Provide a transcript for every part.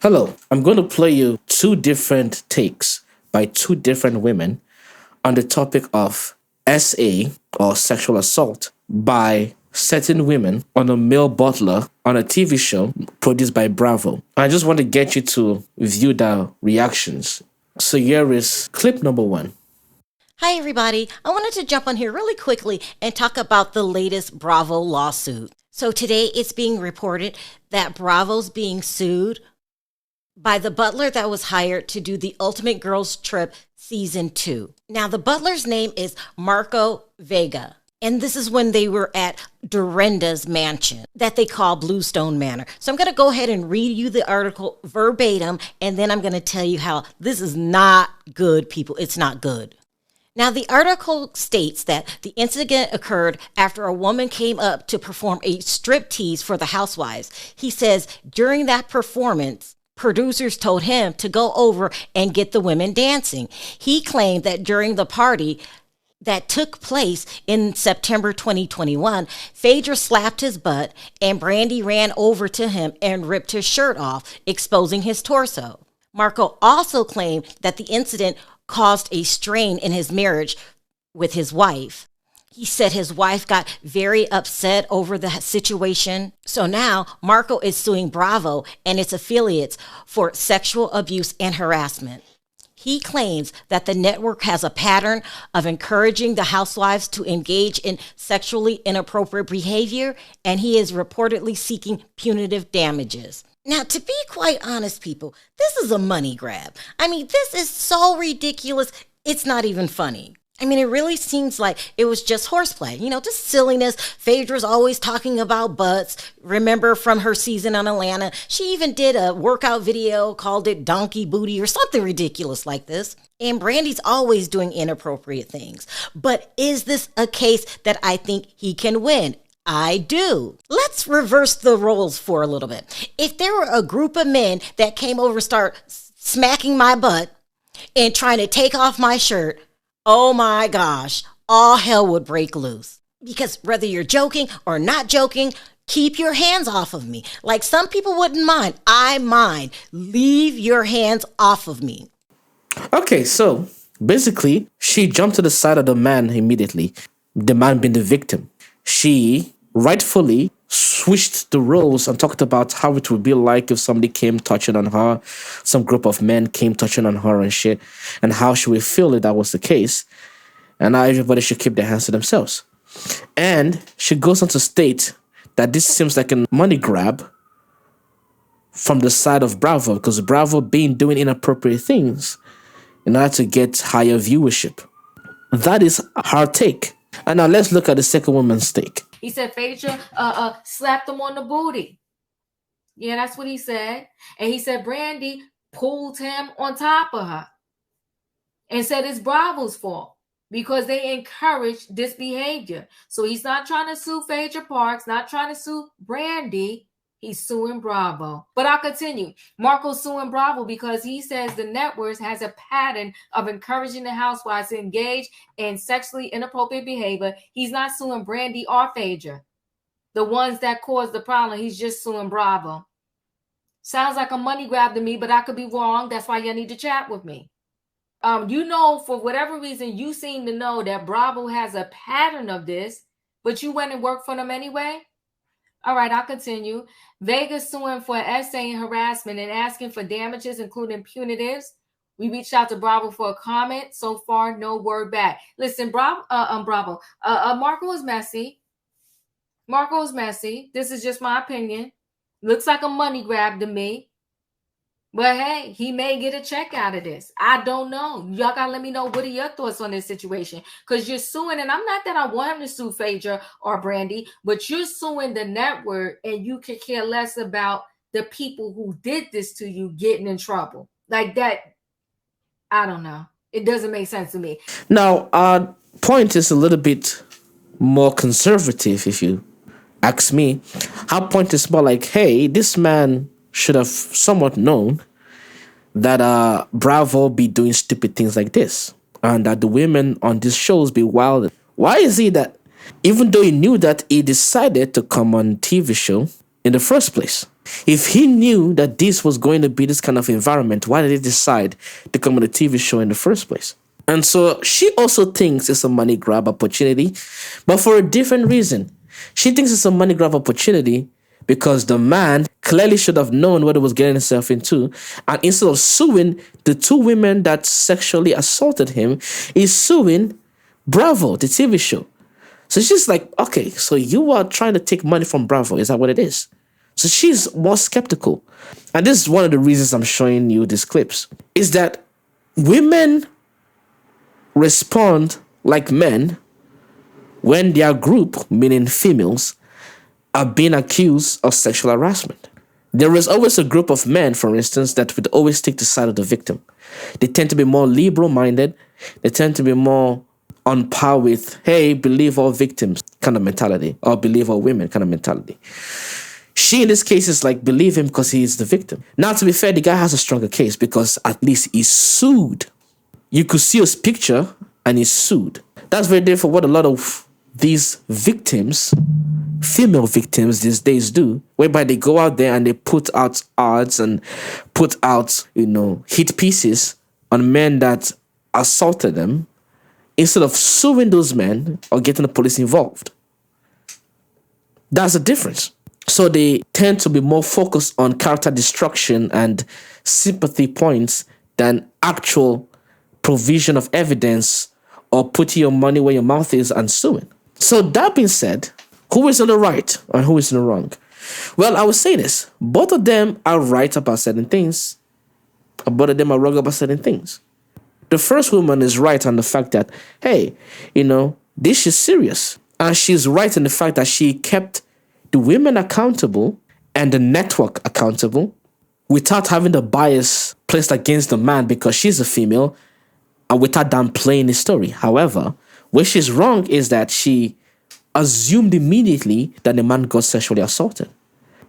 Hello, I'm going to play you two different takes by two different women on the topic of SA or sexual assault by certain women on a male butler on a TV show produced by Bravo. I just want to get you to view the reactions. So here is clip number one. Hi, everybody. I wanted to jump on here really quickly and talk about the latest Bravo lawsuit. So today it's being reported that Bravo's being sued by the butler that was hired to do the Ultimate Girls Trip Season 2. Now, the butler's name is Marco Vega. And this is when they were at Dorinda's mansion that they call Bluestone Manor. So I'm going to go ahead and read you the article verbatim, and then I'm going to tell you how this is not good, people. It's not good. Now, the article states that the incident occurred after a woman came up to perform a striptease for the housewives. He says during that performance, producers told him to go over and get the women dancing. He claimed that during the party that took place in September 2021, Phaedra slapped his butt and Brandi ran over to him and ripped his shirt off, exposing his torso. Marco also claimed that the incident caused a strain in his marriage with his wife. He said his wife got very upset over the situation. So now Marco is suing Bravo and its affiliates for sexual abuse and harassment. He claims that the network has a pattern of encouraging the housewives to engage in sexually inappropriate behavior, and he is reportedly seeking punitive damages. Now, to be quite honest, people, this is a money grab. I mean, this is so ridiculous, it's not even funny. I mean, it really seems like it was just horseplay, just silliness. Phaedra's always talking about butts. Remember from her season on Atlanta, she even did a workout video, called it Donkey Booty or something ridiculous like this. And Brandi's always doing inappropriate things. But is this a case that I think he can win? I do. Let's reverse the roles for a little bit. If there were a group of men that came over and start smacking my butt and trying to take off my shirt, oh my gosh, all hell would break loose. Because whether you're joking or not joking, keep your hands off of me. Like some people wouldn't mind. I mind. Leave your hands off of me. Okay, so basically, she jumped to the side of the man immediately, the man being the victim. She rightfully switched the roles and talked about how it would be like if somebody came touching on her, some group of men came touching on her and shit, and how she would feel if that was the case, and how everybody should keep their hands to themselves. And she goes on to state that this seems like a money grab from the side of Bravo, because Bravo been doing inappropriate things in order to get higher viewership. That is her take. And now let's look at the second woman's take. He said Phaedra slapped him on the booty. Yeah, that's what he said. And he said Brandi pulled him on top of her and said it's Bravo's fault because they encouraged this behavior. So he's not trying to sue Phaedra Parks, not trying to sue Brandi. He's suing Bravo. But I'll continue. Marco's suing Bravo because he says the network has a pattern of encouraging the housewives to engage in sexually inappropriate behavior. He's not suing Brandi or Phaedra, the ones that caused the problem. He's just suing Bravo. Sounds like a money grab to me, but I could be wrong. That's why you need to chat with me. For whatever reason, you seem to know that Bravo has a pattern of this, but you went and worked for them anyway? All right, I'll continue. Vegas suing for essay and harassment and asking for damages, including punitives. We reached out to Bravo for a comment. So far, no word back. Listen, Bravo. Marco is messy. Marco is messy. This is just my opinion. Looks like a money grab to me. But hey, he may get a check out of this. I don't know. Y'all gotta let me know what are your thoughts on this situation. Because you're suing, and I'm not that I want him to sue Phaedra or Brandi, but you're suing the network and you could care less about the people who did this to you getting in trouble. Like that, I don't know. It doesn't make sense to me. Now, our point is a little bit more conservative, if you ask me. Our point is more like, hey, this man should have somewhat known that Bravo be doing stupid things like this, and that the women on these shows be wild. Why is it that even though he knew that, he decided to come on TV show in the first place? If he knew that this was going to be this kind of environment, why did he decide to come on a TV show in the first place? And so she also thinks it's a money grab opportunity, but for a different reason. She thinks it's a money grab opportunity because the man clearly should have known what he was getting himself into. And instead of suing the two women that sexually assaulted him, he's suing Bravo, the TV show. So she's like, okay, so you are trying to take money from Bravo. Is that what it is? So she's more skeptical. And this is one of the reasons I'm showing you these clips, is that women respond like men when their group, meaning females, are being accused of sexual harassment. There is always a group of men, for instance, that would always take the side of the victim. They tend to be more liberal-minded. They tend to be more on par with, hey, believe all victims kind of mentality, or believe all women kind of mentality. She, in this case, is like, believe him because he is the victim. Now, to be fair, the guy has a stronger case because at least he's sued. You could see his picture and he's sued. That's very different from what a lot of these victims, female victims these days do, whereby they go out there and they put out ads and put out, hit pieces on men that assaulted them instead of suing those men or getting the police involved. That's the difference. So they tend to be more focused on character destruction and sympathy points than actual provision of evidence or putting your money where your mouth is and suing. So that being said, who is in the right and who is in the wrong? Well, I would say this. Both of them are right about certain things, and both of them are wrong about certain things. The first woman is right on the fact that, hey, this is serious. And she's right in the fact that she kept the women accountable and the network accountable without having the bias placed against the man because she's a female and without downplaying the story. However, where she's wrong is that she assumed immediately that the man got sexually assaulted.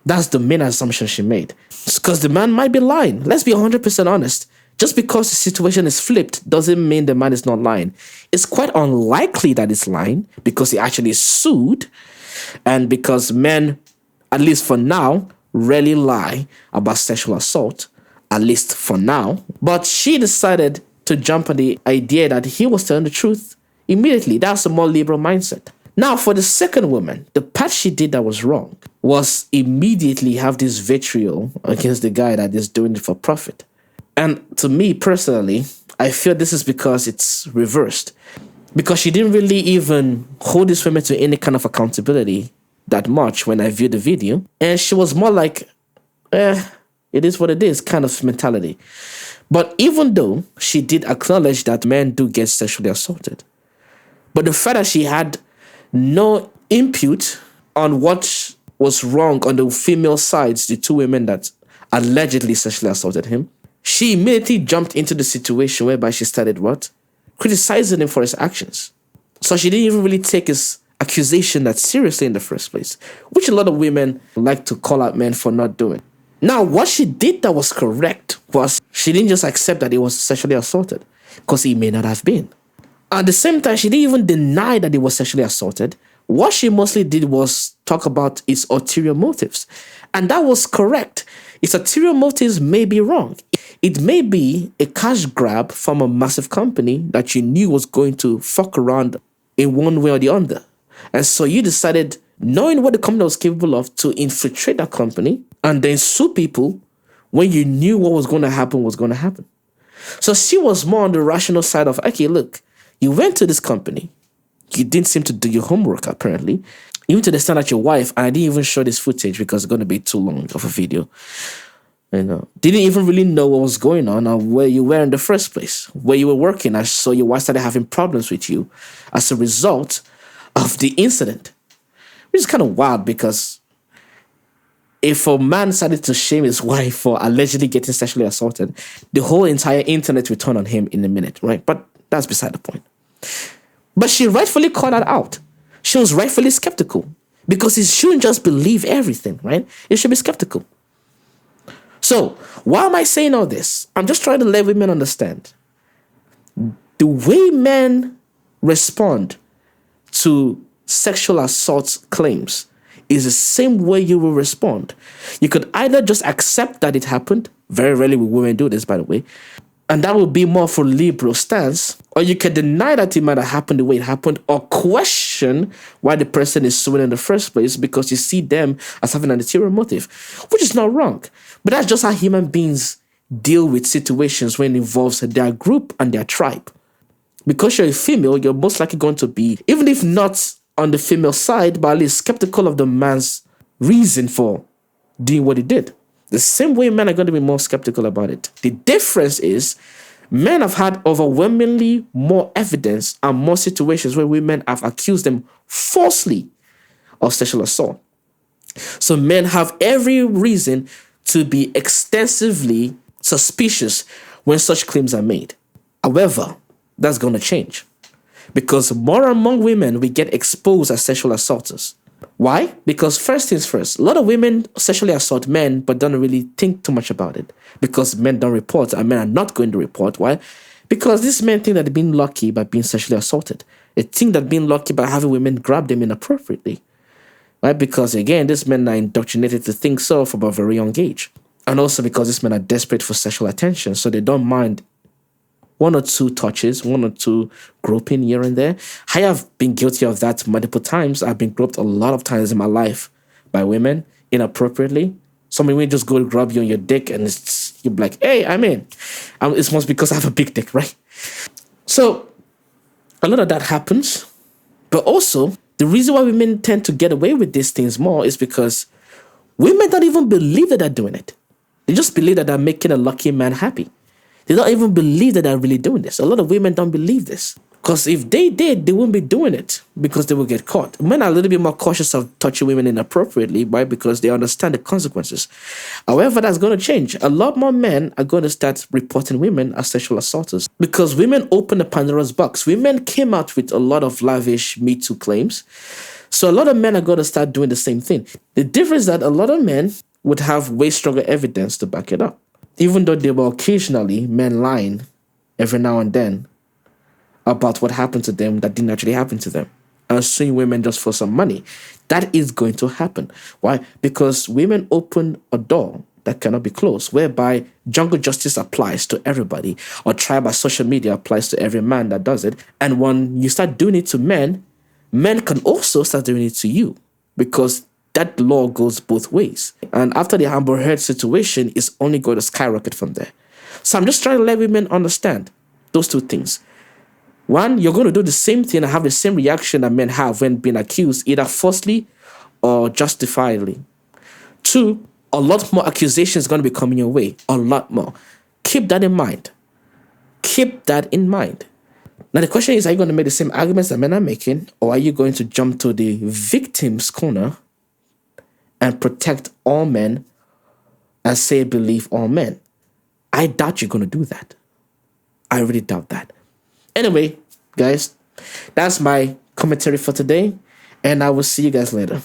That's the main assumption she made. Because the man might be lying. Let's be 100% honest. Just because the situation is flipped doesn't mean the man is not lying. It's quite unlikely that he's lying because he actually sued and because men, at least for now, rarely lie about sexual assault, at least for now. But she decided to jump on the idea that he was telling the truth immediately. That's a more liberal mindset. Now, for the second woman, the part she did that was wrong was immediately have this vitriol against the guy that is doing it for profit. And to me personally, I feel this is because it's reversed. Because she didn't really even hold this woman to any kind of accountability that much when I viewed the video. And she was more like, it is what it is kind of mentality. But even though she did acknowledge that men do get sexually assaulted, but the fact that she had no input on what was wrong on the female sides, the two women that allegedly sexually assaulted him, she immediately jumped into the situation whereby she started what? Criticizing him for his actions. So she didn't even really take his accusation that seriously in the first place, which a lot of women like to call out men for not doing. Now, what she did that was correct was she didn't just accept that he was sexually assaulted, because he may not have been. At the same time, she didn't even deny that he was sexually assaulted. What she mostly did was talk about his ulterior motives. And that was correct. His ulterior motives may be wrong. It may be a cash grab from a massive company that you knew was going to fuck around in one way or the other. And so you decided, knowing what the company was capable of, to infiltrate that company and then sue people when you knew what was going to happen. So she was more on the rational side of, okay, look, you went to this company. You didn't seem to do your homework, apparently. Even to the extent that your wife, and I didn't even show this footage because it's going to be too long of a video, didn't even really know what was going on or where you were in the first place, where you were working. I saw your wife started having problems with you as a result of the incident, which is kind of wild because if a man decided to shame his wife for allegedly getting sexually assaulted, the whole entire internet would turn on him in a minute, right? But that's beside the point. But she rightfully called that out. She was rightfully skeptical because he shouldn't just believe everything, right? He should be skeptical. So, why am I saying all this? I'm just trying to let women understand. The way men respond to sexual assault claims is the same way you will respond. You could either just accept that it happened. Very rarely will women do this, by the way. And that would be more for liberal stance. Or you can deny that it might have happened the way it happened, or question why the person is suing in the first place because you see them as having an ulterior motive, which is not wrong. But that's just how human beings deal with situations when it involves their group and their tribe. Because you're a female, you're most likely going to be, even if not on the female side, but at least skeptical of the man's reason for doing what he did. The same way men are going to be more skeptical about it. The difference is men have had overwhelmingly more evidence and more situations where women have accused them falsely of sexual assault. So men have every reason to be extensively suspicious when such claims are made. However, that's going to change because more and more women will get exposed as sexual assaulters. Why? Because first things first, a lot of women sexually assault men but don't really think too much about it because men don't report and men are not going to report. Why? Because these men think that they're being lucky by being sexually assaulted. They think that being lucky by having women grab them inappropriately. Right? Because again, these men are indoctrinated to think so from a very young age. And also because these men are desperate for sexual attention, so they don't mind one or two touches, one or two groping here and there. I have been guilty of that multiple times. I've been groped a lot of times in my life by women inappropriately. Some women just go to grab you on your dick and you're like, hey, I'm in. It's mostly because I have a big dick, right? So a lot of that happens. But also, the reason why women tend to get away with these things more is because women don't even believe that they're doing it. They just believe that they're making a lucky man happy. They don't even believe that they're really doing this. A lot of women don't believe this. Because if they did, they wouldn't be doing it because they will get caught. Men are a little bit more cautious of touching women inappropriately, right? Because they understand the consequences. However, that's going to change. A lot more men are going to start reporting women as sexual assaulters because women opened the Pandora's box. Women came out with a lot of lavish Me Too claims. So a lot of men are going to start doing the same thing. The difference is that a lot of men would have way stronger evidence to back it up. Even though there were occasionally men lying every now and then about what happened to them that didn't actually happen to them and suing women just for some money. That is going to happen. Why? Because women open a door that cannot be closed, whereby jungle justice applies to everybody, or tribal social media applies to every man that does it. And when you start doing it to men, men can also start doing it to you because that law goes both ways. And after the Amber Heard situation, it's only going to skyrocket from there. So I'm just trying to let women understand those two things. One, you're going to do the same thing and have the same reaction that men have when being accused, either falsely or justifiably. Two, a lot more accusations are going to be coming your way. A lot more. Keep that in mind. Keep that in mind. Now the question is, are you going to make the same arguments that men are making, or are you going to jump to the victim's corner and protect all men and say believe all men? I doubt you're going to do that. I really doubt that. Anyway, guys, that's my commentary for today, and I will see you guys later.